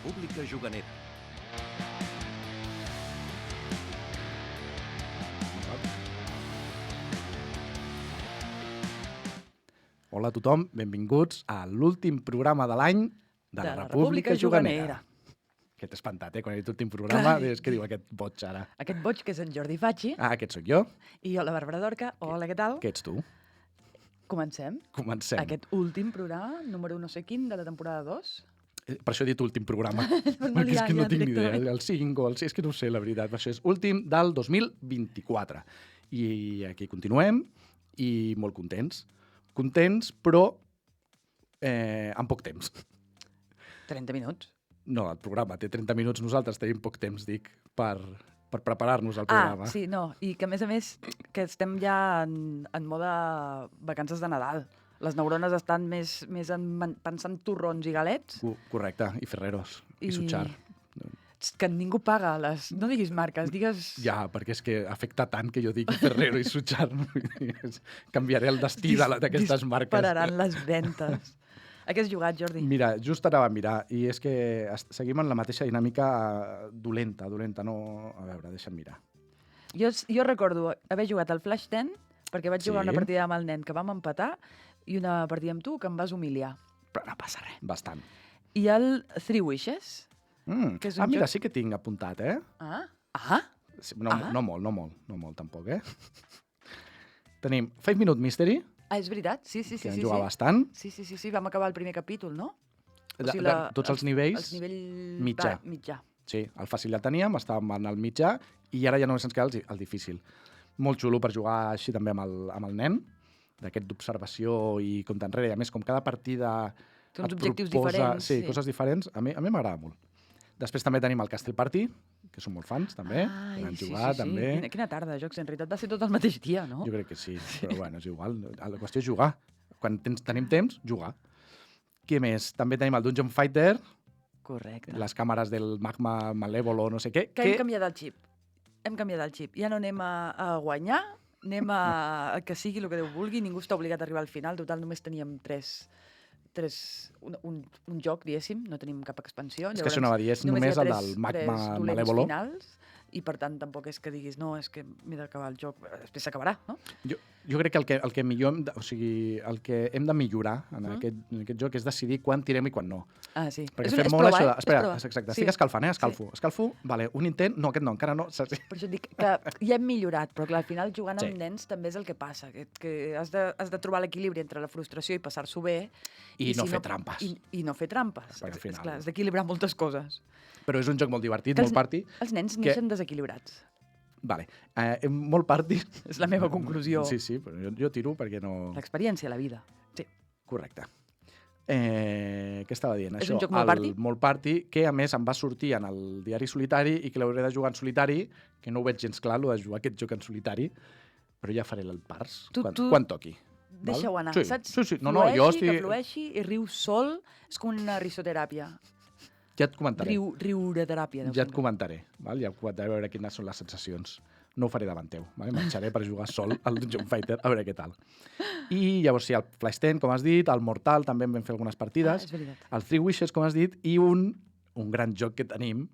República Juganera. Hola a tothom, benvinguts a l'últim programa de l'any de la República Juganera. Que t'he espantat, quan he dit últim programa, és que diu aquest boig ara. Aquest boig que és en Jordi Facci. Ah, aquest sóc jo. I jo, la Bàrbara Dorca. Hola, què tal? Què ets tu? Comencem. Comencem. Aquest últim programa, número no sé quin, de la temporada 2. Per això he dit últim programa. Per no Perquè és liar que no ja tinc ni idea. directament. El 5 o el 6, és que no ho sé, la veritat. Per això és últim del 2024. I aquí continuem i molt contents. Contents, però en poc temps. 30 minuts. No, el programa té 30 minuts, nosaltres tenim poc temps, dic, per preparar-nos al programa. Ah, sí, no. I que, a més, que estem ja en mode vacances de Nadal. Les neurones estan més pensant torrons i galets. Correcte, i Ferreros, i Sutxar. Que ningú paga les... No diguis marques, digues... Ja, perquè és que afecta tant que jo digui Ferrero i Sutxar. Canviaré el destí d'aquestes marques. Dispararan les ventes. A què has jugat, Jordi? Mira, just anava a mirar, i és que seguim en la mateixa dinàmica dolenta, no... A veure, deixa'm mirar. Jo recordo haver jugat al Flash 10, perquè vaig jugar Sí. una partida amb el nen que vam empatar, i una partida amb tu que em vas humiliar. Però no passa res. Bastant. I el Three Wishes. Que és un Mira, joc- sí que tinc apuntat, eh? Ah? Sí, no molt, tampoc, eh? Tenim 5 Minute Mystery, Ah, és veritat? Sí. que en jugar bastant. Sí, vam acabar el primer capítol, no? Tots els nivells, Els nivells... mitjà. Mitjà. Sí, el fàcil ja teníem, estàvem en el mitjà, i ara ja només ens queda el difícil. Molt xulo per jugar així també amb el nen, d'aquest d'observació i compte enrere. I a més, com cada partida Té uns et objectius proposa, diferents, Sí, sí. coses diferents. A mi m'agrada molt. Després també tenim el Castle Party, que som molt fans, també. Ai, Vam sí. jugar, també. Quina tarda de jocs. En realitat va ser tot el mateix dia, no? Jo crec que sí, però bueno, és igual. La qüestió és jugar. Quan tenim temps, jugar. Què més? També tenim el Dungeon Fighter, Correcte. les càmeres del Magma Malévolo, no sé què. Que hem canviat el xip. Hem canviat el xip. Ja no anem a guanyar, anem a que sigui el que Déu vulgui, ningú està obligat a arribar al final. Total, només teníem un joc, diguéssim, no tenim cap expansió. És que això anava a dir, és només hi ha el del Magma tres dolents Malévolo. finals, i per tant tampoc és que diguis, no, és que m'he d'acabar el joc, després s'acabarà, no? Jo crec que el que millor el que hem de millorar en aquest joc és decidir quan tirem i quan no. Ah, sí. Perquè És fem molt provar, això de... és Espera, provar. exacte, Sí. estic escalfant, escalfo. Escalfo, vale, un intent, no, aquest no, encara no. Saps? Per això et dic que ja hem millorat, però clar, al final jugant Sí. amb nens també és el que passa, que has de trobar l'equilibri entre la frustració i passar-s'ho bé. I no si fer trampes. I no fer trampes. Perquè al final- Clar, has d'equilibrar moltes coses. Però és un joc molt divertit, Que molt party. Els nens que- neixen desequilibrats. Vale, molt party. És la meva conclusió. Sí, però jo tiro perquè no... L'experiència, la vida. Sí. Correcte. Què estava dient? És Això, un joc molt party? Molt party, que a més em va sortir en el diari solitari i que l'hauré de jugar en solitari, que no ho veig gens clar, de jugar aquest joc en solitari, però ja faré el parts Tu- quan toqui. Deixa-ho anar, Sí, saps? sí. No, jo estic... Que flueixi i rius sol. És com una risoteràpia. Ja et comentaré. Riureteràpia. deu Ja et ser. comentaré. Val? Ja et comentaré a veure quines són les sensacions. No ho faré davant teu. Vale? Marxaré per jugar sol al Dungeon Fighter, a veure què tal. I llavors sí, el Flash 10, com has dit, el Mortal, també en vam fer algunes partides. És veritat. El Three Wishes, com has dit, i un gran joc que tenim,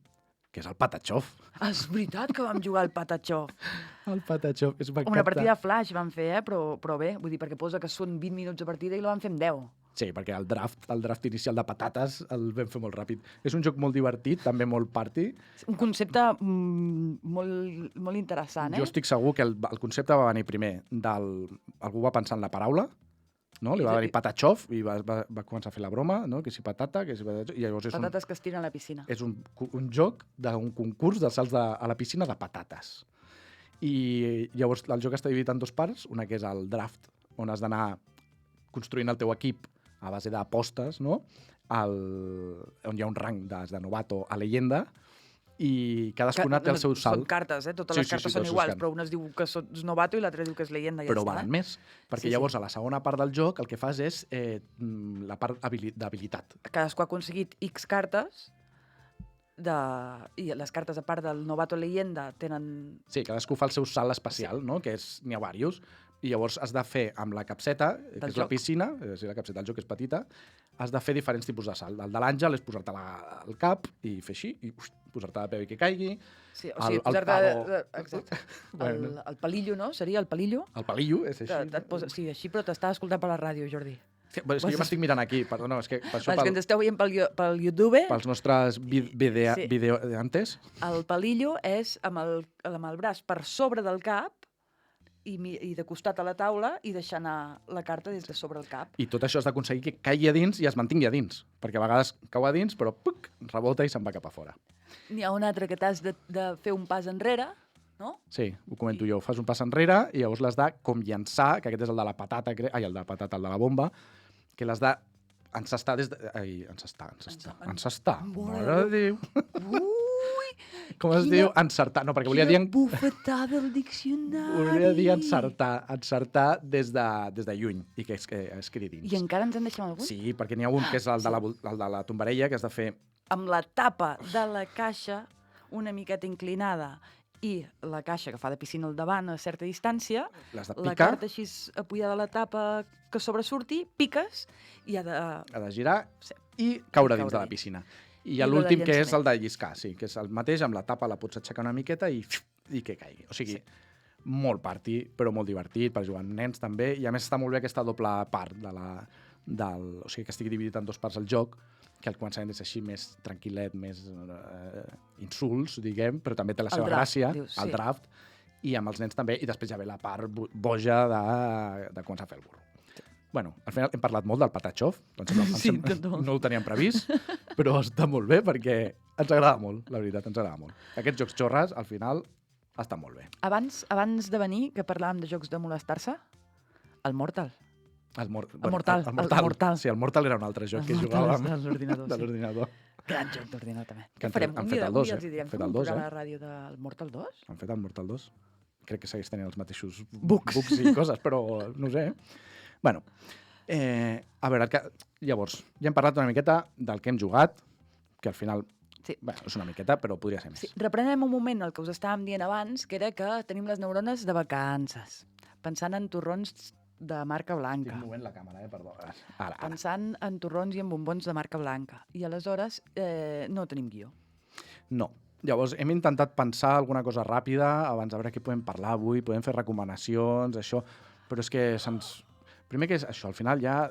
que és el Patachov. És veritat que vam jugar al Patachó. El Patachov, és Una partida flash vam fer, però bé, vull dir, perquè posa que són 20 minuts de partida i la vam fer en 10. Sí, perquè el draft inicial de patates el vam fer molt ràpid. És un joc molt divertit, també molt party. Un concepte molt interessant, Jo estic segur que el concepte va venir primer algú va pensar en la paraula, no? Li va venir Patachov i va començar a fer la broma, no? Que si patata, que si patata... I llavors Patates que es tiren a la piscina. és un joc d'un concurs de salts a la piscina de patates. I llavors el joc està dividit en 2 parts, una que és el draft, on has d'anar construint el teu equip a base d'apostes, no? On hi ha un rang de novato a leyenda, i cadascuna té el seu salt. Són cartes, totes Sí, les sí, cartes sí, són tots iguals, els però una es diu que és novato i l'altra diu que és leyenda. Però valen més, perquè Sí, llavors a la segona part del joc el que fas és la part d'habilitat. Cadascú ha aconseguit X cartes i les cartes, a part del novato leyenda, tenen... Sí, cadascú fa el seu salt especial, no? Que n'hi ha diversos, i llavors has de fer amb la capseta, que Del és la joc. piscina, la capseta del joc és petita, has de fer diferents tipus de salt. El de l'àngel és posar-te al cap i fer així, i posar-te de peu i que caigui. Sí, o sigui, El posar-te... pavo. Exacte. Bueno. El palillo, no? Seria el palillo? El palillo és així. Sí, així, però t'estava escoltant per la ràdio, Jordi. Sí, és que jo m'estic mirant aquí, perdona, és que per això És que ens esteu veient pel YouTube. pels nostres Sí. videoantes. El palillo és amb el braç per sobre del cap i de costat a la taula i deixar anar la carta des de sobre el cap. I tot això has d'aconseguir que caigui a dins i es mantingui a dins, perquè a vegades cau a dins, però puc, rebota i se'n va cap a fora. N'hi ha un altre que t'has de fer un pas enrere, no? Sí, ho comento jo. Fas un pas enrere i llavors l'has de com llançar, que aquest és el de la patata, el de la patata, el de la bomba, que l'has de encestar des de... Ai, encestar. Mare de Déu. Ui! Com es diu? Encertar. No, perquè volia dir... bufetada al diccionari! Volia dir encertar des de lluny i que es quedi dins. I encara ens en deixem algun? Sí, perquè n'hi ha un que és el de la tombarella, que has de fer... Amb la tapa de la caixa una miqueta inclinada i la caixa que fa de piscina al davant a certa distància, L'has de la picar, carta així apoyada a la tapa que sobresurti, piques i ha de... ha de girar Sí. i caure dins caure de la dins. piscina. I I lo l'últim, del que és llançament. el de lliscar, sí, que és el mateix, amb la tapa la pots aixecar una miqueta i que caigui. O sigui, molt party, però molt divertit, per jugar amb nens també, i a més està molt bé aquesta doble part o sigui, que estigui dividit en dues parts el joc, que al començament és així més tranquil·let, més insults, diguem, però també té la El seva draft, gràcia, dius, el sí. draft, i amb els nens també, i després ja ve la part boja de començar a fer el burro. Bueno, al final hem parlat molt del Patachov, doncs Sí, tot. no ho teníem previst, però està molt bé perquè ens agrada molt, la veritat, ens agrada molt. Aquests jocs xorres, al final, estan molt bé. Abans de venir, que parlàvem de jocs de molestar-se, el Mortal. El Mortal. Sí, el Mortal era un altre joc que jugàvem de l'ordinador, de sí. l'ordinador. Gran joc d'ordinador, també. Que Què farem? han Un fet dia, el dos, els hi direm, han fet fem el un dos, programa de ràdio del Mortal 2? Han fet el Mortal 2. Crec que segueix tenint els mateixos Bugs. i coses, però no ho sé. Bueno, a veure, llavors, ja hem parlat una miqueta del que hem jugat, que al final, Sí. bueno, és una miqueta, però podria ser més. Sí, reprenem un moment el que us estàvem dient abans, que era que tenim les neurones de vacances, pensant en torrons de marca Estic blanca, movent la càmera, perdó. Ara. pensant en torrons i en bombons de marca blanca. I aleshores no tenim guió. No. Llavors, hem intentat pensar alguna cosa ràpida abans de veure què podem parlar avui, podem fer recomanacions, això, però és que se'ns... Primer que és això, al final ja...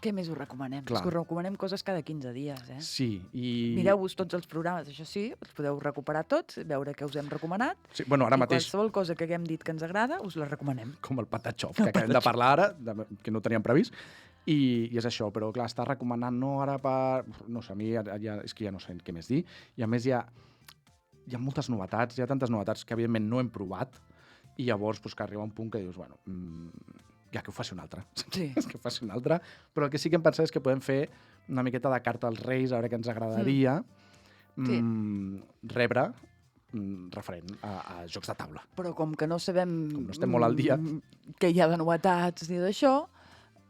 Què més us recomanem? Clar. És que us recomanem coses cada 15 dies, eh? Sí, i... Mireu-vos tots els programes, això sí, els podeu recuperar tots, veure què us hem recomanat, Sí, bueno, ara i mateix, qualsevol cosa que haguem dit que ens agrada, us la recomanem. com el Patachov, que acabem de parlar ara, que no teníem previst, i és això, però clar, està recomanant no ara per... No sé, a mi és que ja no sé què més dir, i a més hi ha moltes novetats, hi ha tantes novetats que evidentment no hem provat, i llavors que arriba un punt que dius, bueno, ja que ho faci un altre. Sí. És que ho faci un altre. Però el que sí que hem pensat és que podem fer una miqueta de carta als Reis, a veure què ens agradaria rebre referent a jocs de taula. Però com que no sabem... Com no estem molt al dia. Què hi ha de novetats ni d'això,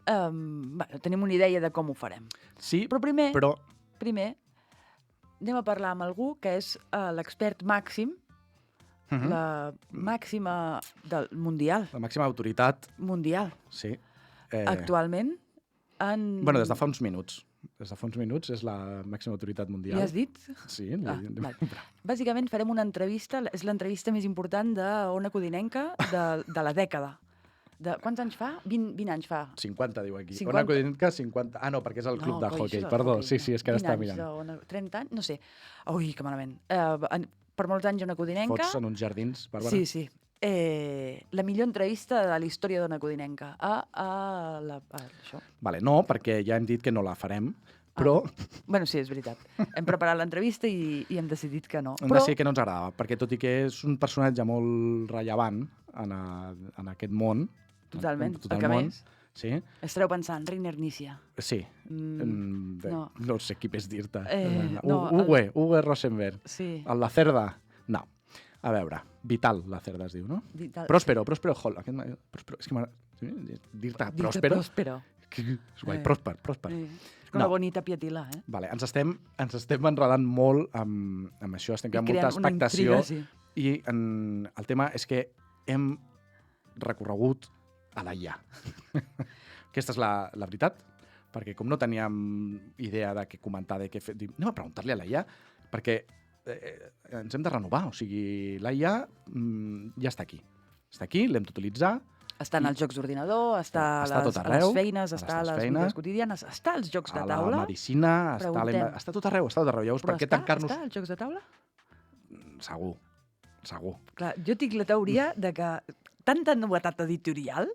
bueno, tenim una idea de com ho farem. Sí, Però però primer anem a parlar amb algú que és l'expert màxim, la màxima del mundial, la màxima autoritat, sí. actualment. Bueno, des de fa uns minuts. Des de fa uns minuts és la màxima autoritat mundial. Li has dit? Sí. Val. Bàsicament farem una entrevista, és l'entrevista més important d'Ona Codinenca de la dècada. Quants anys fa? 20 anys fa. 50, diu aquí. 50. Ona Codinenca, 50... Ah, no, perquè és el club de hockey. Perdó, sí, és que ara està mirant. 30 anys, no sé. Ui, que malament. Per molts anys Ona Codinenca. Fots en uns jardins, Bàrbara? Sí. La millor entrevista de la història d'Ona Codinenca. Això. Vale, no, perquè ja hem dit que no la farem, però Bueno, sí, és veritat. Hem preparat l'entrevista i hem decidit que no. hem decidit que no ens agradava, perquè tot i que és un personatge molt rellevant en aquest món, Totalment. en tot El el que món, més. sí, Estareu pensant, Reiner Nícia. sí. no. No sé qui més dir-te. no, Uwe Rosenberg. Sí. El Lacerda? No. A veure, Vital Lacerda es diu, no? Próspero Hall. Próspero, és que dir-te Próspero. És guai, Prósper. És una bonita pietila, eh? Vale, ens estem enredant molt amb això, estem creant molta expectació. Sí. I el tema és que hem recorregut a la IA. Aquesta és la veritat. perquè com no teníem idea de què comentar, de què fer, dic, anem a preguntar-li a la IA, perquè ens hem de renovar, o sigui, la IA ja està aquí. Està aquí, l'hem d'utilitzar. Està en els jocs d'ordinador, està a tot les arreu, feines, està a les vides quotidianes, està als jocs de a taula. la medicina, està tot arreu, està tot arreu. Llavors, Però per què tancar-nos... està als jocs de taula? Segur. Clar, jo tinc la teoria de que tanta novetat editorial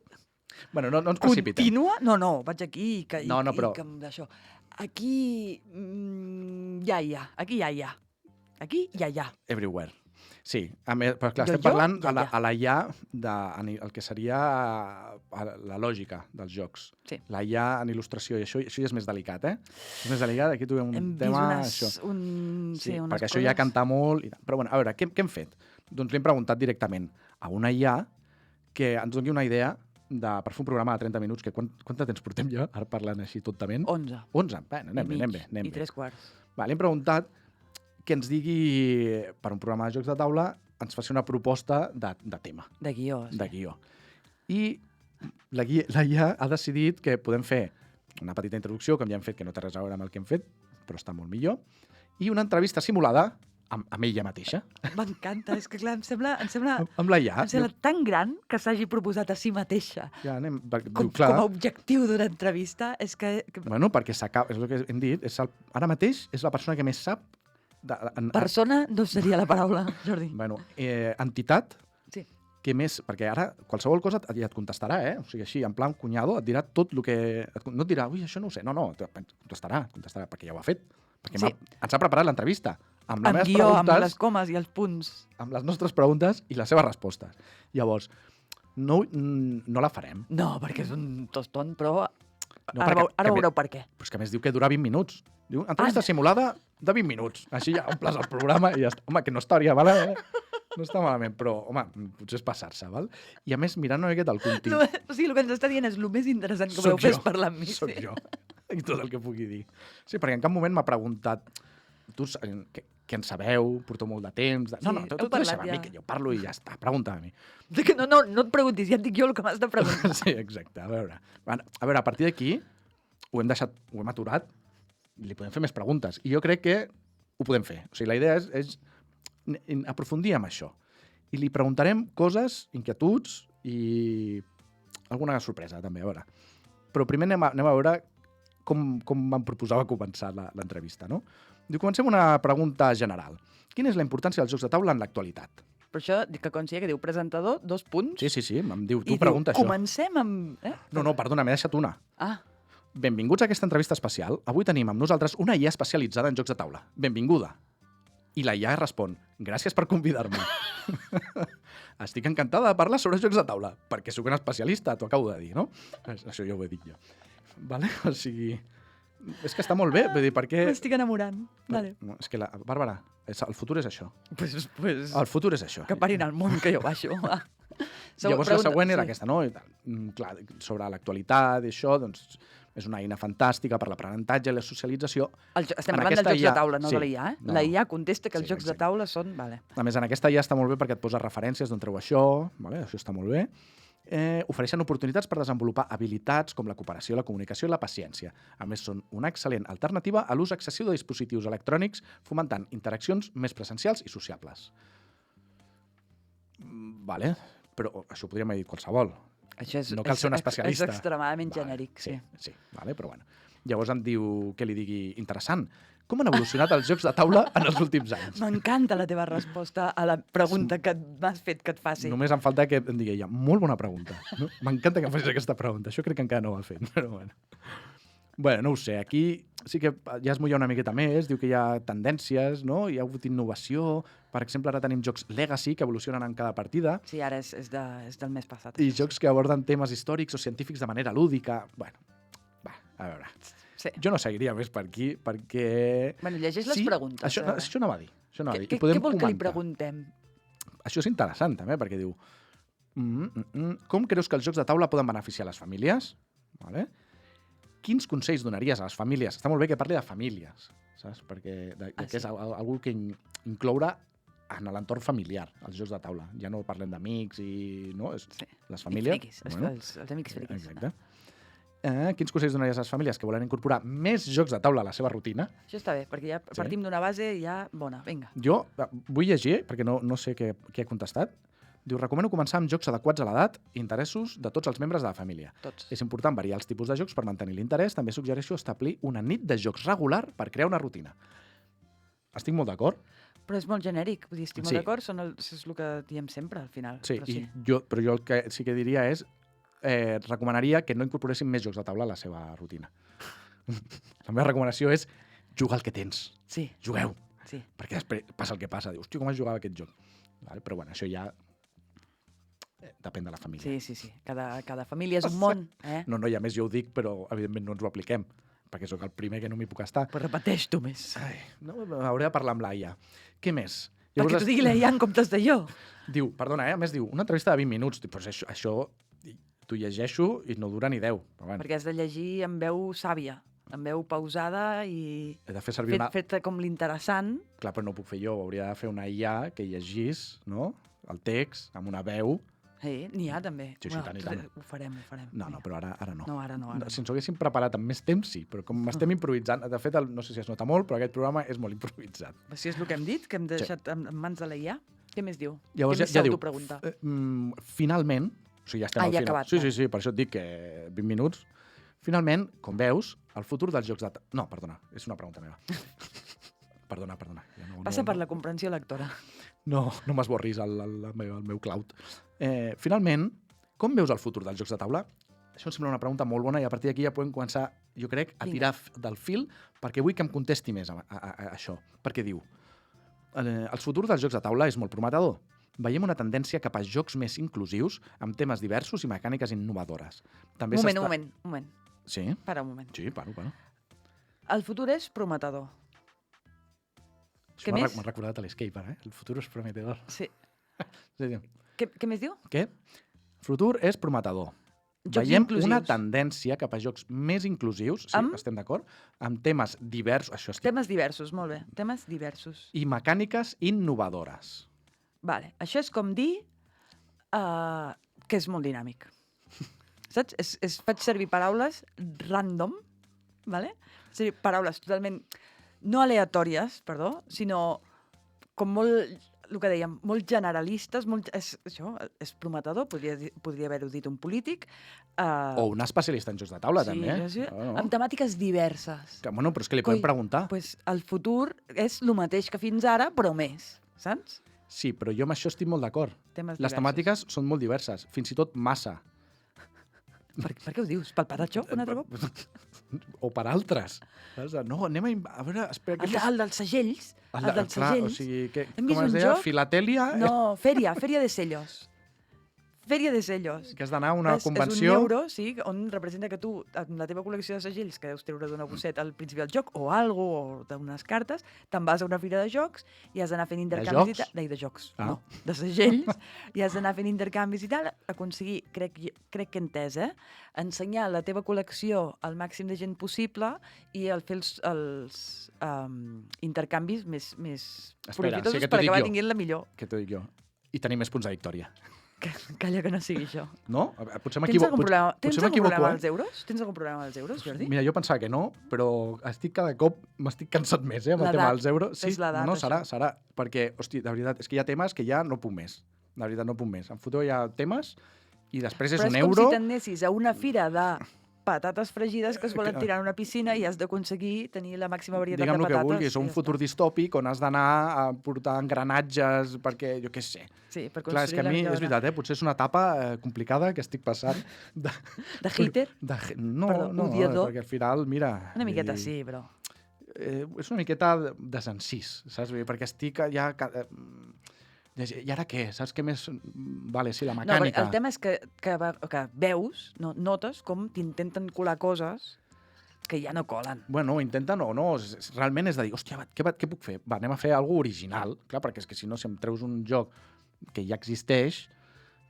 Bueno, no ens precipitem. continua... No, vaig aquí i però... que d'això. Aquí ja hi ha. Aquí ja hi ha. Aquí ja hi ha. Everywhere. Sí, però clar, estem parlant a la IA el que seria la lògica dels jocs. Sí. La IA en il·lustració, i això ja és més delicat, És més delicat, aquí trobem un tema... Sí, perquè això ja canta molt... Però bueno, a veure, què hem fet? Doncs li hem preguntat directament a una IA que ens doni una idea per fer un programa de 30 minuts, que quant de temps portem ja, ara parlant així tontament? 11. 11? Bueno, anem bé. I 3/4. Li hem preguntat que ens digui, per un programa de jocs de taula, ens faci una proposta de tema. De guió. Sí. De guió. I la IA ha decidit que podem fer una petita introducció, com ja hem fet, que no té res a veure amb el que hem fet, però està molt millor, i una entrevista simulada amb ella mateixa. M'encanta, és que clar, em sembla amb la IA. Em sembla tan gran que s'hagi proposat a si mateixa. Ja anem... Com a objectiu d'una entrevista, és que... Bueno, perquè s'acaba, és el que hem dit, ara mateix és la persona que més sap... Persona no seria la paraula, Jordi. Bueno, entitat, sí. Que més... Perquè ara qualsevol cosa ja et contestarà, O sigui, així, en plan cunyado, et dirà tot el que... No et dirà, ui, això no ho sé. No, contestarà, perquè ja ho ha fet. Perquè ens ha preparat l'entrevista. Amb guió, amb les comes i els punts. Amb les nostres preguntes i les seves respostes. Llavors, no la farem. No, perquè és un toston, però ara veureu per què. Però és que a més diu que dura 20 minuts. Diu, entrevista simulada de 20 minuts. Així ja omples el programa i ja està. Home, que no estaria malament, No està malament, però, home, potser és passar-se, val? I a més, mirant una miqueta el contingut... O sigui, el que ens està dient és el més interessant que podeu fer és parlar amb mi. Soc jo. I tot el que pugui dir. Sí, perquè en cap moment m'ha preguntat tu què en sabeu? Porteu molt de temps? No, tu deixa'm a mi, que jo parlo i ja està. Pregunta a mi. No et preguntis, ja et dic jo el que m'has de preguntar. Sí, exacte. A veure, a partir d'aquí ho hem aturat, li podem fer més preguntes. I jo crec que ho podem fer. O sigui, la idea és aprofundir en això. I li preguntarem coses, inquietuds i alguna sorpresa, també, a veure. Però primer anem a veure com em proposava començar l'entrevista, no? Diu, comencem una pregunta general. Quina és la importància dels jocs de taula en l'actualitat? Però això, que consiga que diu presentador, 2 punts. Sí, em diu, tu pregunta això. Comencem amb... No, perdona, m'he deixat una. Ah. Benvinguts a aquesta entrevista especial. Avui tenim amb nosaltres una IA especialitzada en jocs de taula. Benvinguda. I la IA respon, gràcies per convidar-me. Estic encantada de parlar sobre jocs de taula, perquè sóc un especialista, t'ho acabo de dir, no? Això ja ho he dit jo. Vale? O sigui, és que està molt bé, vull dir, perquè... M'estic enamorant. Vale. No, és que, Bàrbara, el futur és això. Pues... El futur és això. Que parin el món, que jo baixo. Llavors la següent era aquesta, no? Clar, sobre l'actualitat i això, doncs... És una eina fantàstica per l'aprenentatge i la socialització. Estem parlant dels jocs de taula, no de la IA, La IA contesta que els jocs de taula són... A més, en aquesta IA està molt bé perquè et posa referències d'on treu això, això està molt bé. Ofereixen oportunitats per desenvolupar habilitats com la cooperació, la comunicació i la paciència. A més, són una excel·lent alternativa a l'ús excessiu de dispositius electrònics, fomentant interaccions més presencials i sociables. Vale, però això ho podríem haver dit qualsevol. No cal ser un especialista. És extremadament genèric, sí. Sí, però bueno. Llavors em diu que li digui interessant. Com han evolucionat els jocs de taula en els últims anys? M'encanta la teva resposta a la pregunta que m'has fet que et faci. Només em falta que em digui ella, molt bona pregunta. No? M'encanta que em facis aquesta pregunta. Això crec que encara no ho ha fet, però bueno. Bueno, no ho sé, aquí sí que ja es mulla una miqueta més, diu que hi ha tendències, no? Hi ha hagut innovació. Per exemple, ara tenim jocs Legacy que evolucionen en cada partida. Sí, ara és del mes passat. I jocs que aborden temes històrics o científics de manera lúdica. Bueno, a veure. Sí. Jo no seguiria més per aquí, perquè... Bueno, llegeix les preguntes. Això no va dir. Què vol que li preguntem? Això és interessant, també, perquè diu... Com creus que els jocs de taula poden beneficiar les famílies? Vale. Quins consells donaries a les famílies? Està molt bé que parli de famílies, saps? Perquè que és algú que incloure en l'entorn familiar, els jocs de taula. Ja no parlem d'amics i... No? Les famílies. Els amics friquis. Exacte. Quins consells donaries a les famílies que volen incorporar més jocs de taula a la seva rutina? Això està bé, perquè ja partim d'una base ja bona. Vinga. Jo vull llegir, perquè no sé què ha contestat. Diu, recomano començar amb jocs adequats a l'edat i interessos de tots els membres de la família. Tots. És important variar els tipus de jocs per mantenir l'interès. També suggereixo establir una nit de jocs regular per crear una rutina. Estic molt d'acord. Però és molt genèric, vull dir, estic Sí. molt d'acord, és el que diem sempre, al final. Sí, Però jo el que sí que diria és recomanaria que no incorporessin més jocs de taula a la seva rutina. La meva recomanació és jugar al que tens. Sí, Jugueu. sí. Perquè després passa el que passa. Dius, hòstia, com es jugava aquest joc? Vale? Però bueno, això ja depèn de la família. Sí. Cada família és un món, eh? No, ja més jo ho dic, però evidentment no ens ho apliquem, perquè sóc el primer que no m'hi puc estar. Però repeteix tu més. Ai, no, hauré de parlar amb l'Aia. Què més? Perquè t'ho digui la Ian en comptes de jo. Diu, perdona, a més diu, una entrevista de 20 minuts. Diu, pues això t'ho llegeixo i no dura ni 10. Però bueno, Perquè has de llegir amb veu sàvia, amb veu pausada i he de fer servir una... fet com l'interessant. Clar, però no ho puc fer jo. Hauria de fer una IA que llegís, no?, el text, amb una veu. Sí, n'hi ha també. Sí, tant i tant. Ho farem. No, però ara no. No, ara no. Si ens ho haguéssim preparat amb més temps, sí, però com estem improvisant, de fet, no sé si es nota molt, però aquest programa és molt improvisat. Si és el que hem dit, que hem deixat en mans de la IA, què més diu? Llavors què més ja diu, s'autopregunta? Finalment, o sigui, ja estem al ja final. acabat, Sí, per això et dic que 20 minuts. Finalment, com veus, el futur dels jocs de... No, perdona, és una pregunta meva. Perdona. Ja Passa per la comprensió lectora. No m'esborris el meu cloud. Finalment, com veus el futur dels jocs de taula? Això em sembla una pregunta molt bona i a partir d'aquí ja podem començar, jo crec, a tirar del fil perquè vull que em contesti més a això. Perquè diu, el futur dels jocs de taula és molt prometedor. Veiem una tendència cap a jocs més inclusius amb temes diversos i mecàniques innovadores. També Un moment. Sí? Para un moment. Sí, paro. El futur és prometedor. Això Què més? m'ha recordat a l'Escape, ara, El futur és prometedor. Sí. Sí. Què més diu? Què? El futur és prometedor. Jocs Veiem inclusius. una tendència cap a jocs més inclusius, sí, estem d'acord, amb temes diversos, això estic, Temes diversos, molt bé. Temes diversos. i mecàniques innovadores. Vale. Això és com dir que és molt dinàmic. Saps? Faig servir paraules random, vale? És a dir, paraules totalment no aleatòries, perdó, sinó com molt, el que dèiem, molt generalistes, això és prometedor, podria haver-ho dit un polític. O un especialista en jocs de taula, també. Sí, No? amb temàtiques diverses. Que, bueno, però és que li podem preguntar. Pues el futur és el mateix que fins ara, però més, saps? Sí, però jo amb això estic molt d'acord. Temes Les diversos. temàtiques són molt diverses, fins i tot massa. Per què ho dius? Pel patatxó, un altre cop? O per altres. Saps? No, anem a veure... Espera, El dels segells. El dels clar, segells. O sigui, Hem com vist es un deia? joc? Filatèlia? No, fèria de sellos. Fèria de sellos. Que has d'anar a una És convenció... un euro, sí, on representa que tu, amb la teva col·lecció de segells que deus treure d'una bosseta al principi del joc, o algo, o d'unes cartes, te'n vas a una fira de jocs i has d'anar fent intercanvis... jocs? De jocs, Ah. no, de segells, i has d'anar fent intercanvis i tal, aconseguir, crec que he entès, ensenyar la teva col·lecció al màxim de gent possible i fer els intercanvis més Espera, profitosos sí que t'ho per dic acabar jo. tinguent la millor. Què t'ho dic jo? I tenir més punts de victòria. Calla que no sigui això. No? Potser Tens algun problema, potser m'equivoco, amb els euros? Tens algun problema amb els euros, Jordi? Mira, jo pensava que no, però cada cop m'estic cansat més, amb el tema dels euros. Sí, és l'edat, no, això. serà, perquè, hosti, de veritat, és que hi ha temes que ja no puc més. De veritat, no puc més. En futur hi ha temes i després és Però un és com euro... si t'anessis a una fira de patates fregides que es volen tirar en una piscina i has d'aconseguir tenir la màxima varietat Digue'm de el que patates. vulguis, o un futur distòpic on has d'anar a portar engranatges perquè, jo què sé. Sí, per Clar, és que a mi, és veritat, potser és una etapa complicada que estic passant. De hater? No, Perdó, no, odiador? perquè al final, mira... Una miqueta sí, però... És una miqueta desencís, saps? Vull dir, perquè estic ja... I ara què? Saps què més... Vale, sí, la No, mecànica. el tema és que veus, notes com t'intenten colar coses que ja no colen. Bueno, intenten o no. Realment és de dir, hòstia, què puc fer? Va, anem a fer alguna original. Clar, perquè és que si no, si em treus un joc que ja existeix,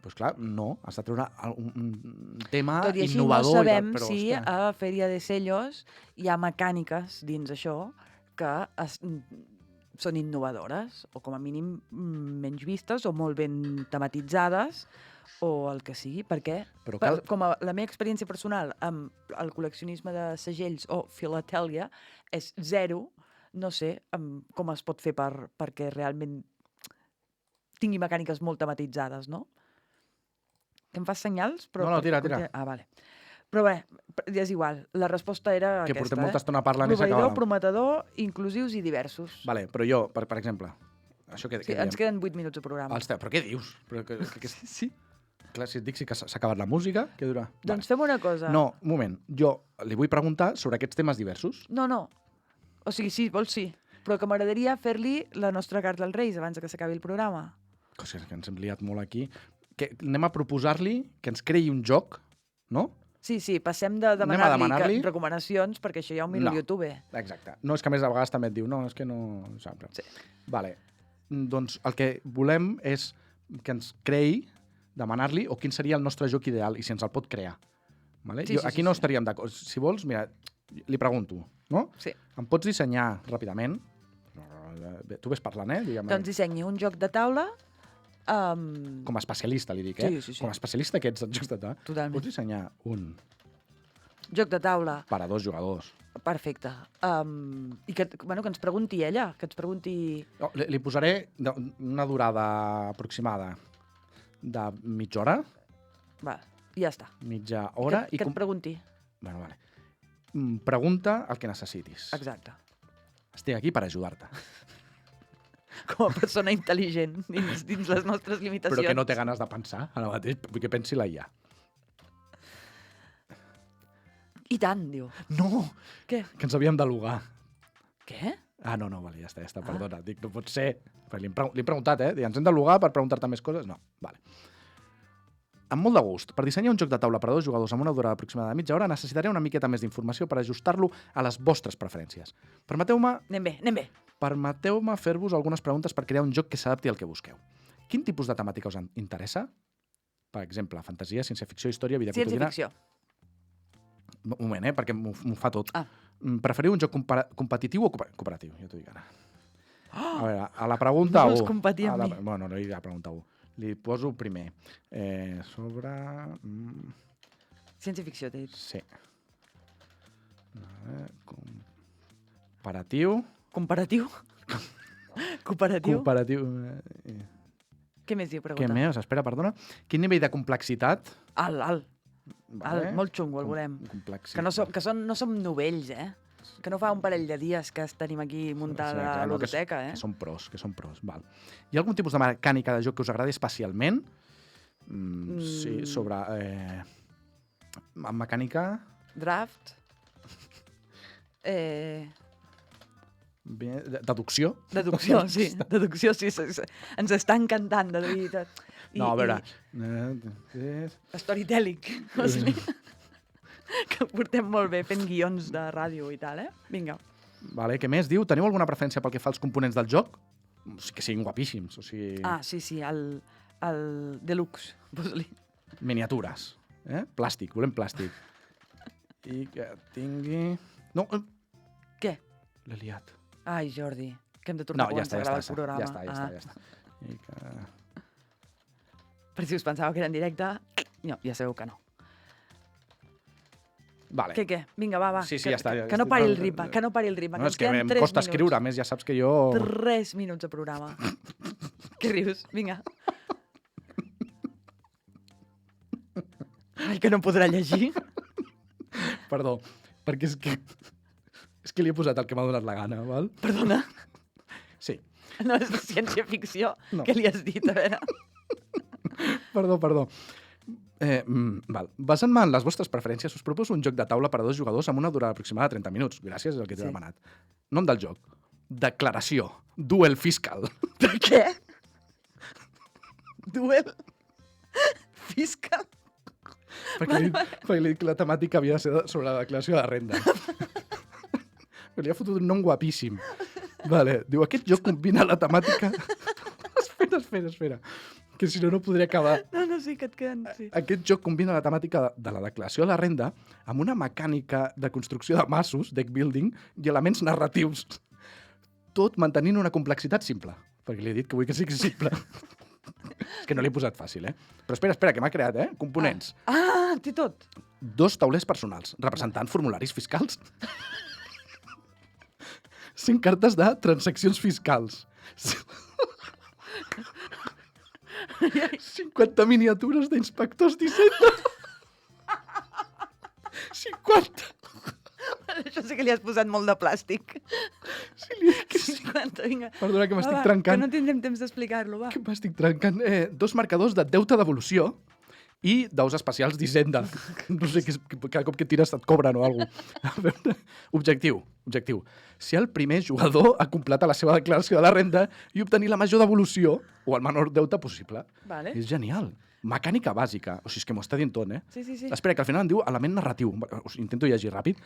doncs clar, no. Has de treure un tema Tot i així innovador. no sabem però, si hòstia, a Fèria de Sellos hi ha mecàniques dins això que són innovadores o com a mínim menys vistes o molt ben tematitzades o el que sigui, perquè Però cal... com a la meva experiència personal amb el col·leccionisme de segells o filatèlia és 0, no sé com es pot fer perquè realment tingui mecàniques molt tematitzades, no? Que em fas senyals? Però No, tira. Ah, vale. Però bé, és igual. La resposta era Que aquesta, portem molta estona parlant i s'acaba... prometedor, inclusius i diversos. Vale, però jo, per exemple, això que Sí, diem... ens queden 8 minuts de programa. Però què dius? Però Sí. Clar, si et dic que s'ha acabat la música, què dura? Doncs fem una cosa. No, un moment. Jo li vull preguntar sobre aquests temes diversos. No. O sigui, sí, vols sí. Però que m'agradaria fer-li la nostra carta als Reis abans que s'acabi el programa. Cosa que ens hem liat molt aquí. Que anem a proposar-li que ens creï un joc, no? Sí, passem de demanar-li recomanacions, perquè això ja ho miro al YouTube. Exacte. No, és que a més a vegades també et diu, no, és que no... Saps? Sí. Vale. Doncs el que volem és que ens creï, demanar-li, o quin seria el nostre joc ideal i si ens el pot crear. Vale? Sí, aquí no estaríem d'acord. Si vols, mira, li pregunto, no? Sí. Em pots dissenyar ràpidament? Tu ves parlant, Digue'm. Doncs dissenyi un joc de taula... Com a especialista, li dic, Sí. Com a especialista que ets en jocs de taula. Totalment. Pots dissenyar un Joc de taula. per a 2 jugadors. Perfecte. I que ens pregunti ella, que ens pregunti... No, li posaré una durada aproximada de mitja hora, Va, ja està. mitja hora... Que et pregunti. Bueno, vale. Pregunta el que necessitis. Exacte. Estic aquí per ajudar-te. Com a persona intel·ligent dins les nostres limitacions. Però que no té ganes de pensar ara mateix, que pensi la IA. I tant, diu. No! Què? Que ens havíem de logar. Què? Ah, no, vale, ja està, perdona. Dic, no pot ser. Li he preguntat, ens hem de logar per preguntar-te més coses? No, vale. Amb molt de gust. Per dissenyar un joc de taula per a 2 jugadors amb una durada aproximada de mitja hora necessitaré una miqueta més d'informació per ajustar-lo a les vostres preferències. Permeteu-me Anem bé. fer-vos algunes preguntes per crear un joc que s'adapti al que busqueu. Quin tipus de temàtica us interessa? Per exemple, fantasia, ciència-ficció, història, vida quotidiana... Ciència-ficció. Un moment, perquè m'ho fa tot. Ah. Preferiu un joc competitiu o cooperatiu? Ja t'ho dic ara. A veure, a la pregunta 1... No vols competir amb mi? Bueno, no hi ha pregunta 1. Li poso primer. Sobre... Ciència-ficció, t'he dit. Sí. Comparatiu. Comparatiu? Cooperatiu? Cooperatiu. Què més diu, pregunta? Què més? Espera, perdona. Quin nivell de complexitat? Alt. Vale. Molt xungo, el volem. Complexitat. No som novells, Que no fa un parell de dies que tenim aquí muntada a l'Odoteca, Que són pros. Val. Hi ha algun tipus de mecànica de joc que us agradi especialment? Sí, sobre... mecànica... Draft. Deducció. Deducció, sí. Deducció, sí. Ens està encantant, de veritat. No, a veure... Storytelling. Que portem molt bé fent guions de ràdio i tal, Vinga. Vale, què més diu? Teniu alguna preferència pel que fa als components del joc? Que siguin guapíssims, o sigui... Ah, sí, el deluxe, posa-li. Miniatures, Plàstic, volem plàstic. I que tingui... No! Què? L'he liat. Ai, Jordi, que hem de tornar a gravar el programa. Ja està. I que... Per si us pensàveu que era en directe, no, ja sabeu que no. Vale. Què? Vinga, va. Sí, ja està. Que no pari el ritme, No, és que em costa escriure, a més ja saps que jo... 3 minuts de programa. Què rius? Vinga. Ai, que no podrà llegir. Perdó, perquè és que li he posat el que m'ha donat la gana, val? Perdona? Sí. No és de ciència-ficció? No. Què li has dit, a veure? Perdó. Val. Basant-me en les vostres preferències, us proposo un joc de taula per a 2 jugadors amb una durada aproximada de 30 minuts. Gràcies, és el que t'he demanat. Nom del joc. Declaració. Duel fiscal. De què? Duel fiscal? Perquè li he dit que la temàtica havia de ser sobre la declaració de renda. Li ha fotut un nom guapíssim. Vale. Diu, aquest joc combina la temàtica... Espera. Que si no podria acabar. No, sí, que et queden... Sí. Aquest joc combina la temàtica de la declaració de la renda amb una mecànica de construcció de massos, deck building, i elements narratius. Tot mantenint una complexitat simple. Perquè li he dit que vull que sigui simple. És que no l'he posat fàcil, Però espera, que m'ha creat, Components. Té tot. 2 taulers personals, representant formularis fiscals. 5 cartes de transaccions fiscals. 50 miniatures d'inspectors d'Hisenda. 50. Això sí que li has posat molt de plàstic. Sí, li dic que sí. 50, vinga. Perdona, que m'estic Va, trencant. Que no tindrem temps d'explicar-lo, va. Que m'estic trencant. 2 marcadors de deute devolució i daus especials d'Hisenda. No sé, cada cop que tires et cobren o alguna cosa. A veure, objectiu. Si el primer jugador ha completat la seva declaració de la renda i obtenir la major devolució o el menor deute possible. Vale. És genial. Mecànica bàsica. O sigui, és que m'ho està dient tot, Sí. Espera, que al final em diu element narratiu. Intento llegir ràpid.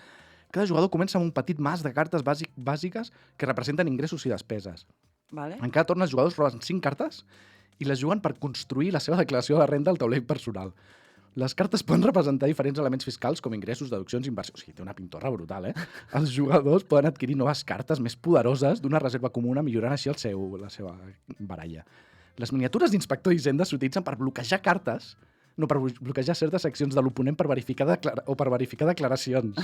Cada jugador comença amb un petit mas de cartes bàsiques que representen ingressos i despeses. Vale. En cada torn els jugadors roben 5 cartes i les juguen per construir la seva declaració de renda al taulell personal. Les cartes poden representar diferents elements fiscals com ingressos, deduccions, inversions. O sigui, té una pintorra brutal, Els jugadors poden adquirir noves cartes més poderoses d'una reserva comuna, millorant així la seva baralla. Les miniatures d'inspector d'Hisenda s'utilitzen per bloquejar cartes, no per bloquejar certes seccions de l'oponent per verificar declaracions.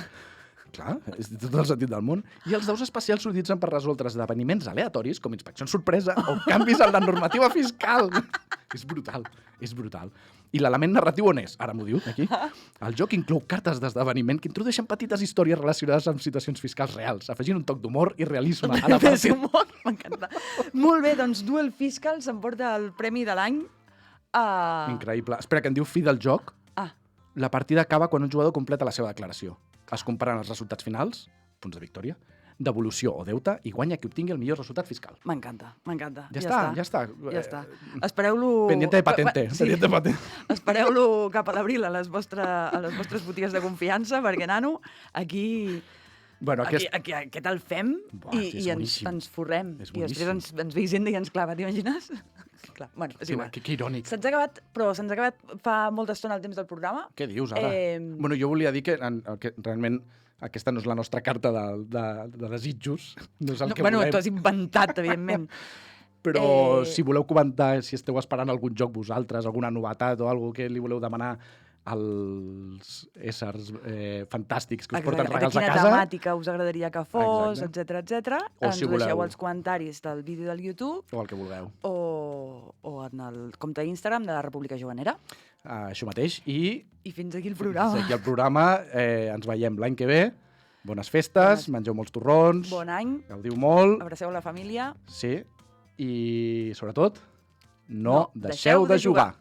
Clar, és tot el sentit del món. I els daus especials s'utilitzen per resoldre esdeveniments aleatoris, com inspeccions sorpresa o canvis en la normativa fiscal. És brutal. I l'element narratiu on és? Ara m'ho diu, aquí. El joc inclou cartes d'esdeveniment que introdueixen petites històries relacionades amb situacions fiscals reals, afegint un toc d'humor i realisme a la partida. M'encanta. Molt bé, doncs Duel Fiscal s'emporta el premi de l'any. Increïble. Espera, que em diu fi del joc. La partida acaba quan un jugador completa la seva declaració. Es comparen els resultats finals, punts de victòria, devolució o deute, i guanya qui obtingui el millor resultat fiscal. M'encanta. Ja està. Espereu-lo... Pendiente de patente. Espereu-lo cap a l'abril a les vostres botigues de confiança, perquè, nano, aquí... Bueno, Què tal fem? I ens forrem. I després ens ve Hisenda i ens clava, t'imagines? Clar, bueno, és igual. Que irònic. Se'ns ha acabat fa molta estona el temps del programa. Què dius, ara? Bueno, jo volia dir que realment aquesta no és la nostra carta de desitjos. No és el que volem. T'ho has inventat, evidentment. Però si voleu comentar, si esteu esperant algun joc vosaltres, alguna novetat o alguna que li voleu demanar als éssers fantàstics que us porten regals a casa. De quina temàtica us agradaria que fos, etc. Ens ho deixeu als comentaris del vídeo del YouTube. O el que vulgueu. O en el compte d'Instagram de la República Juganera. Això mateix. I fins aquí el programa. Fins aquí el programa. Ens veiem l'any que ve. Bones festes, mengeu molts torrons. Bon any. Gaudiu molt. Abraceu la família. Sí. I, sobretot, no deixeu de jugar.